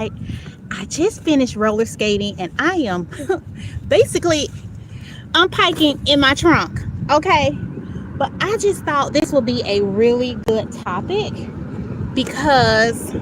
I just finished roller skating and I am basically unpacking in my trunk. Okay. But I just thought this would be a really good topic because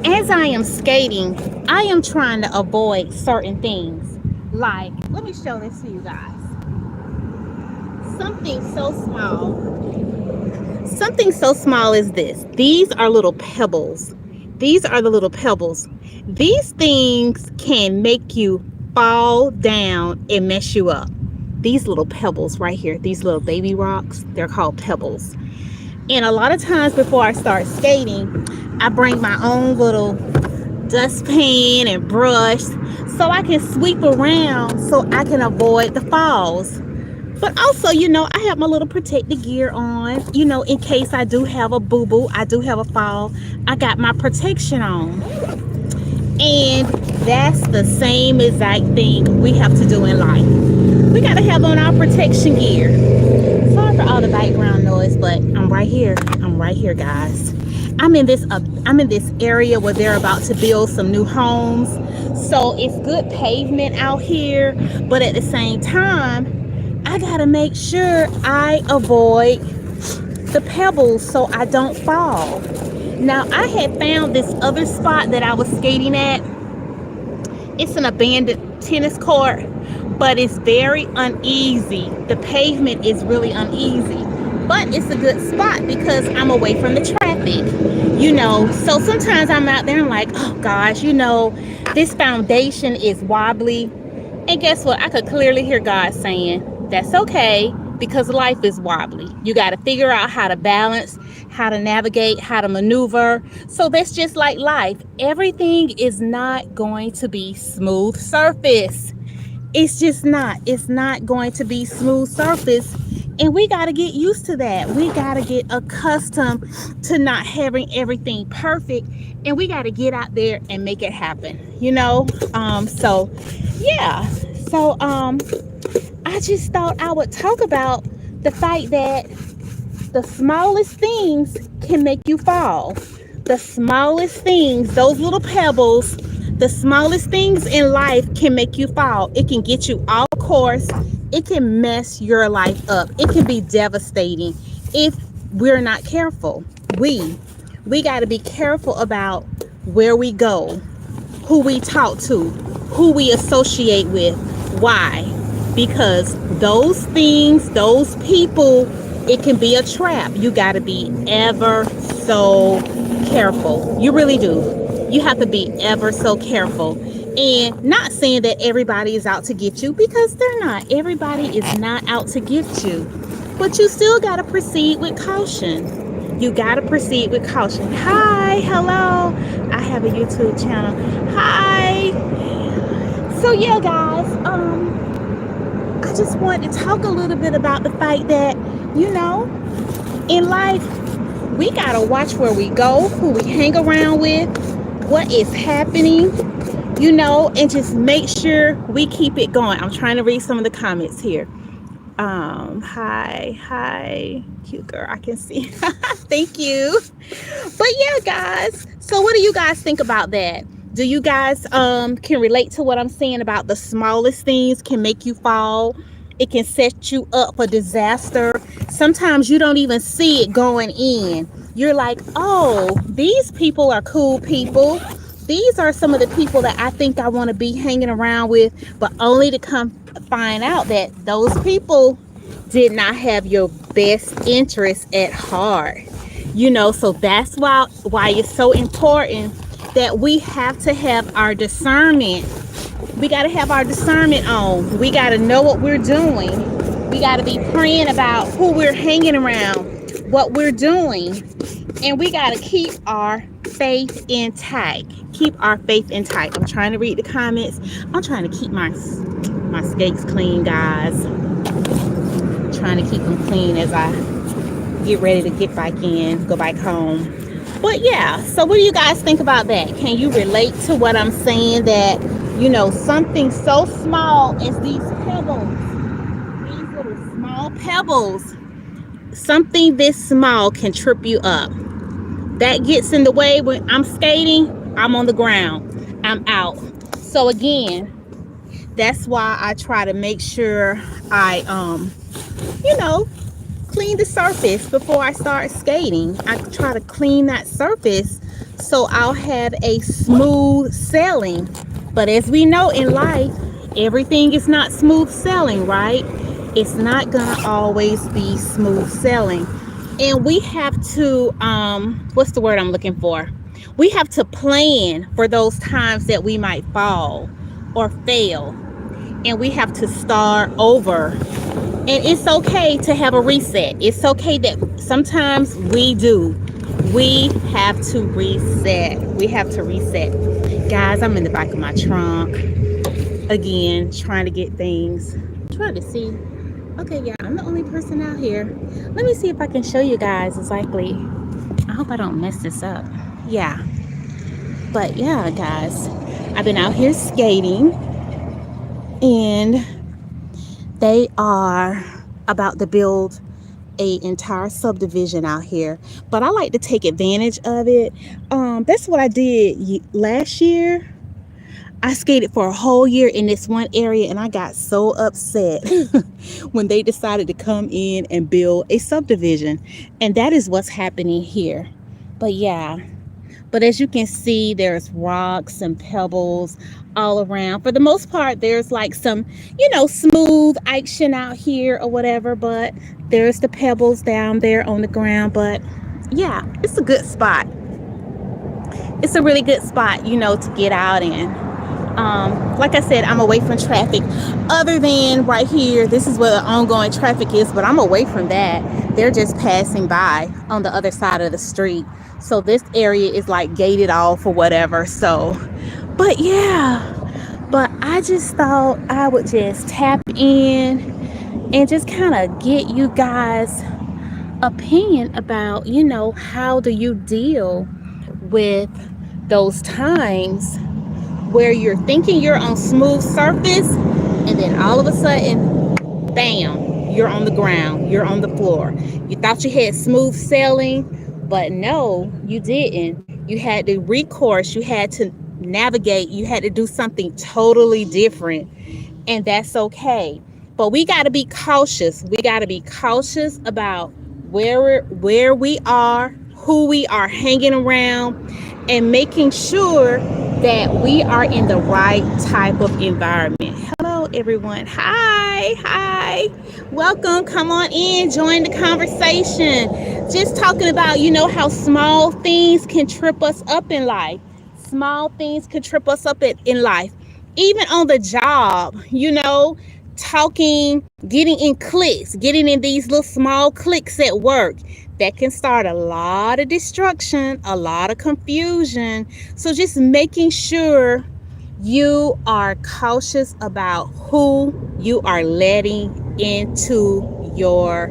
as I am skating, I am trying to avoid certain things. Like, let me show this to you guys. Something so small. Something so small as this. These are little pebbles. These are the little pebbles. These things can make you fall down and mess you up. These little pebbles right here, these little baby rocks, they're called pebbles. And a lot of times before I start skating, I bring my own little dustpan and brush so I can sweep around so I can avoid the falls. But also, I have my little protective gear on, in case I do have a boo-boo, I do have a fall, I got my protection on. And that's the same exact thing we have to do in life. We got to have on our protection gear. Sorry for all the background noise, but I'm right here. I'm right here, guys. I'm in this area where they're about to build some new homes. So it's good pavement out here, but at the same time, I gotta make sure I avoid the pebbles so I don't fall. Now, I had found this other spot that I was skating at. It's an abandoned tennis court, but it's very uneasy. The pavement is really uneasy, but it's a good spot because I'm away from the traffic. So sometimes I'm out there and like, oh gosh, this foundation is wobbly. And guess what? I could clearly hear God saying, that's okay, because life is wobbly. You got to figure out how to balance, how to navigate, how to maneuver. So that's just like life. Everything is not going to be smooth surface. It's just not. It's not going to be smooth surface. And we got to get used to that. We got to get accustomed to not having everything perfect. And we got to get out there and make it happen, So, yeah. So, I just thought I would talk about the fact that the smallest things can make you fall. The smallest things, those little pebbles, the smallest things in life can make you fall. It can get you off course. It can mess your life up. It can be devastating if we're not careful. We got to be careful about where we go, who we talk to, who we associate with. Why? Because those things, those people, it can be a trap. You got to be ever so careful. You really do. You have to be ever so careful. And not saying that everybody is out to get you, because they're not. Everybody is not out to get you. But you still got to proceed with caution. You got to proceed with caution. Hi, hello. I have a YouTube channel. Hi. So yeah, guys, I just wanted to talk a little bit about the fact that, in life, we got to watch where we go, who we hang around with, what is happening, and just make sure we keep it going. I'm trying to read some of the comments here. Hi, cute girl, I can see. Thank you. But yeah, guys, so what do you guys think about that? Do you guys can relate to what I'm saying about the smallest things can make you fall? It can set you up for disaster. Sometimes you don't even see it going in. You're like, oh, these people are cool people. These are some of the people that I think I want to be hanging around with, but only to come find out that those people did not have your best interest at heart. So that's why it's so important that we have to have our discernment. We got to have our discernment on. We got to know what we're doing. We got to be praying about who we're hanging around, what we're doing. And we got to keep our faith intact. Keep our faith intact. I'm trying to read the comments. I'm trying to keep my skates clean, guys. Trying to keep them clean as I get ready to get back in, go back home. But yeah, so what do you guys think about that? Can you relate to what I'm saying, that something so small as these pebbles, these little small pebbles, something this small can trip you up? that gets in the way when I'm skating, I'm on the ground. I'm out. So again, that's why I try to make sure I you know, clean the surface before I start skating. I try to clean that surface so I'll have a smooth sailing. But as we know in life, everything is not smooth sailing, right? It's not gonna always be smooth sailing. And we have to what's the word I'm looking for? We have to plan for those times that we might fall or fail. And we have to start over, and it's okay to have a reset. It's okay that sometimes we do. We have to reset. We have to reset. Guys, I'm in the back of my trunk again, trying to get things. Trying to see. Okay, yeah, I'm the only person out here. Let me see if I can show you guys exactly. I hope I don't mess this up. Yeah. But yeah, guys, I've been out here skating, and they are about to build a entire subdivision out here, but I like to take advantage of it. That's what I did last year. I skated for a whole year in this one area, and I got so upset when they decided to come in and build a subdivision, and that is what's happening here. But yeah, but as you can see, there's rocks and pebbles all around. For the most part, there's like some, smooth action out here or whatever, but there's the pebbles down there on the ground. But yeah, it's a good spot. It's a really good spot, to get out in. Like I said, I'm away from traffic. Other than right here, this is where the ongoing traffic is, but I'm away from that. They're just passing by on the other side of the street. So this area is like gated off or whatever. So, but yeah, but I just thought I would just tap in and just kind of get you guys' opinion about, how do you deal with those times where you're thinking you're on smooth surface, and then all of a sudden, bam, you're on the ground, you're on the floor. You thought you had smooth sailing, but no, you didn't. You had to recourse, you had to navigate, you had to do something totally different, and that's okay. But we got to be cautious. We got to be cautious about where we are, who we are hanging around, and making sure that we are in the right type of environment. Hello, everyone. Hi. Welcome. Come on in. Join the conversation. Just talking about, how small things can trip us up in life. Small things can trip us up in life. Even on the job, talking, getting in cliques, getting in these little small cliques at work. That can start a lot of destruction, a lot of confusion. So just making sure you are cautious about who you are letting into your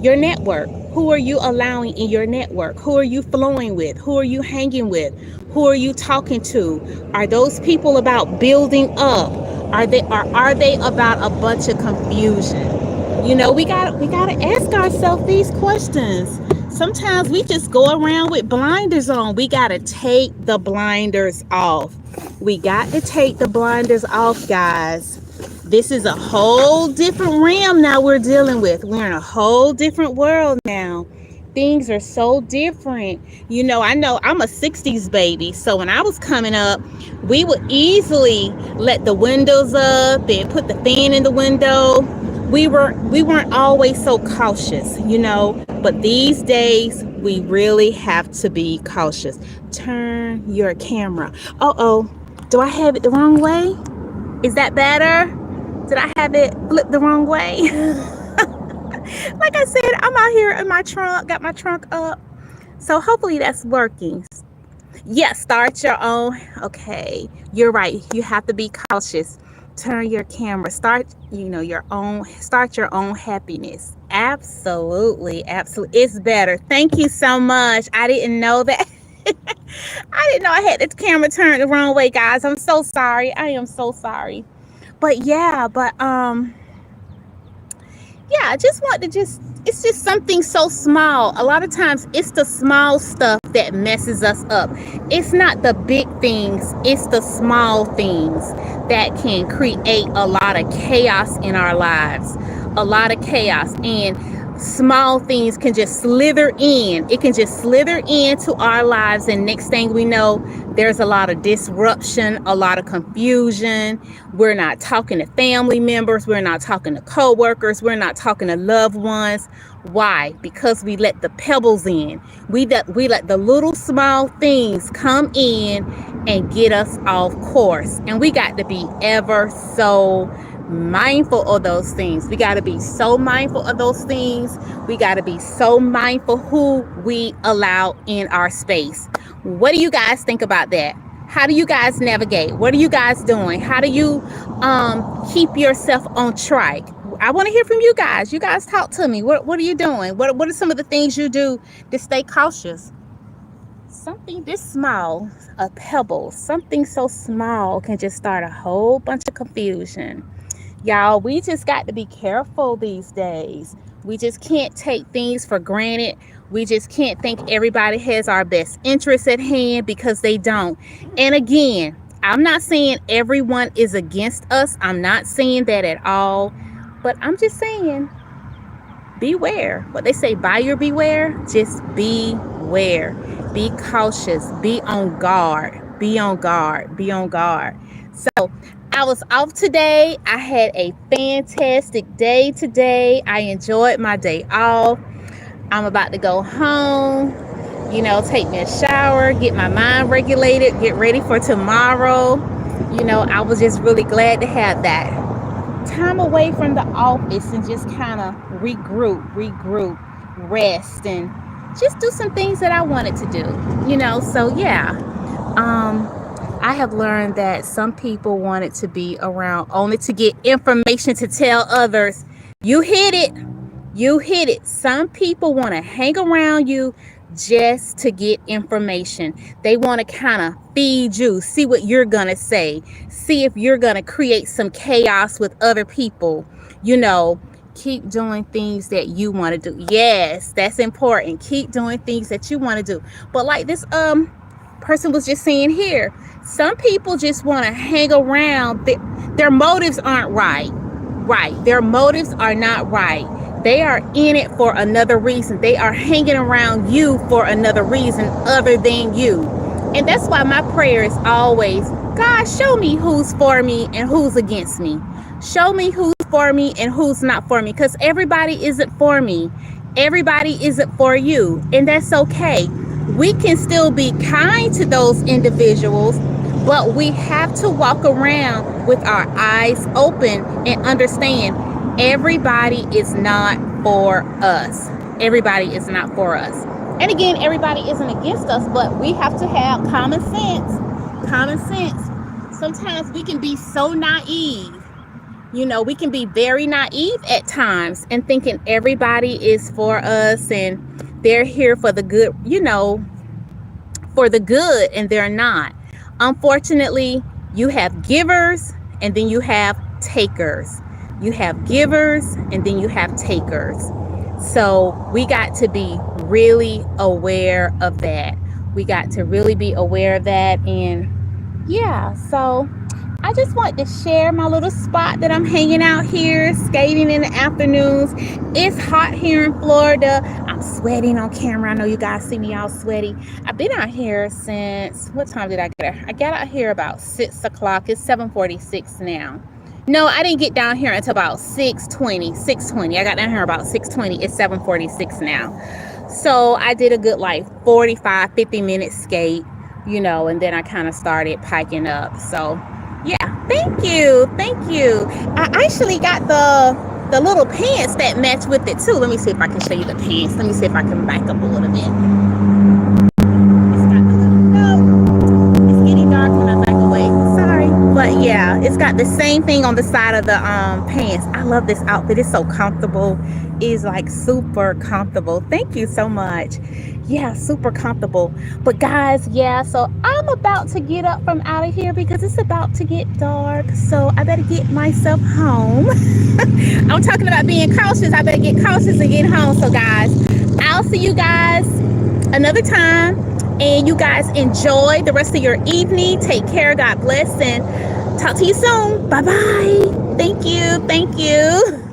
network. Who are you allowing in your network? Who are you flowing with? Who are you hanging with? Who are you talking to? Are those people about building up? Are they about a bunch of confusion? We gotta ask ourselves these questions. Sometimes we just go around with blinders on. We gotta take the blinders off. We got to take the blinders off, guys. This is a whole different realm now we're dealing with. We're in a whole different world now. Things are so different. I know I'm a 60s baby. So when I was coming up, we would easily let the windows up and put the fan in the window. We weren't always so cautious, but these days we really have to be cautious. Turn your camera. Uh-oh. Do I have it the wrong way? Is that better? Did I have it flipped the wrong way? Like I said, I'm out here in my trunk, got my trunk up. So hopefully that's working. Yeah, start your own. Okay, you're right. You have to be cautious. Turn your camera. Start your own happiness. Absolutely. It's better. Thank you so much. I didn't know that. I didn't know I had the camera turned the wrong way, guys. I'm so sorry. I am so sorry. But yeah, I just want to just It's just something so small. A lot of times it's the small stuff that messes us up. It's not the big things, it's the small things that can create a lot of chaos in our lives. A lot of chaos. And small things can just slither in. It can just slither into our lives. And next thing we know, there's a lot of disruption, a lot of confusion. We're not talking to family members. We're not talking to coworkers. We're not talking to loved ones. Why? Because we let the pebbles in. We let the little small things come in and get us off course. And we got to be ever so mindful of those things. We got to be so mindful of those things. We got to be so mindful who we allow in our space. What do you guys think about that? How do you guys navigate? What are you guys doing? How do you keep yourself on track? I want to hear from you guys. You guys talk to me. What are you doing? What are some of the things you do to stay cautious? Something this small, a pebble, something so small can just start a whole bunch of confusion. Y'all, we just got to be careful these days. We just can't take things for granted. We just can't think everybody has our best interests at hand, because they don't. And again, I'm not saying everyone is against us. I'm not saying that at all. But I'm just saying, beware. What they say, buyer beware. Just beware. Be cautious. Be on guard. Be on guard. Be on guard. So I was off today. I had a fantastic day today. I enjoyed my day off. I'm about to go home, take me a shower, get my mind regulated, get ready for tomorrow. I was just really glad to have that time away from the office and just kind of regroup, rest, and just do some things that I wanted to do. So yeah. I have learned that some people wanted to be around only to get information to tell others. You hit it. You hit it. Some people want to hang around you just to get information. They want to kind of feed you, see what you're going to say, see if you're going to create some chaos with other people. Keep doing things that you want to do. Yes, that's important. Keep doing things that you want to do. But like this person was just saying here, some people just want to hang around. Their motives aren't right. Their motives are not right. They are in it for another reason. They are hanging around you for another reason other than you. And that's why my prayer is always, God, show me who's for me and who's against me. Show me who's for me and who's not for me. Because everybody isn't for me. Everybody isn't for you. And that's okay. We can still be kind to those individuals, but we have to walk around with our eyes open and understand everybody is not for us. Everybody is not for us. And again, everybody isn't against us, but we have to have common sense. Common sense. Sometimes we can be so naive. We can be very naive at times and thinking everybody is for us and they're here for the good, for the good, and they're not. Unfortunately, you have givers and then you have takers. You have givers and then you have takers. So we got to be really aware of that. We got to really be aware of that. And yeah, so I just want to share my little spot that I'm hanging out here, skating in the afternoons. It's hot here in Florida. I'm sweating on camera. I know you guys see me all sweaty. I've been out here since, what time did I get here? I got out here about 6 o'clock. It's 7:46 now. No, I didn't get down here until about 6:20. I got down here about 6:20. It's 7:46 now. So I did a good 45, 50 minute skate, and then I kind of started piking up. So yeah, thank you. I actually got the little pants that match with it too. Let me see if I can show you the pants. Let me see if I can back up a little bit. It's got the little, no, it's getting dark when I back away. Sorry, but yeah, it's got the same thing on the side of the pants. I love this outfit. It's so comfortable. It's like super comfortable. Thank you so much. Yeah, super comfortable. But guys, yeah, so I'm about to get up from out of here because it's about to get dark. So I better get myself home. I'm talking about being cautious. I better get cautious and get home. So guys, I'll see you guys another time. And you guys enjoy the rest of your evening. Take care. God bless. And talk to you soon. Bye-bye. Thank you. Thank you.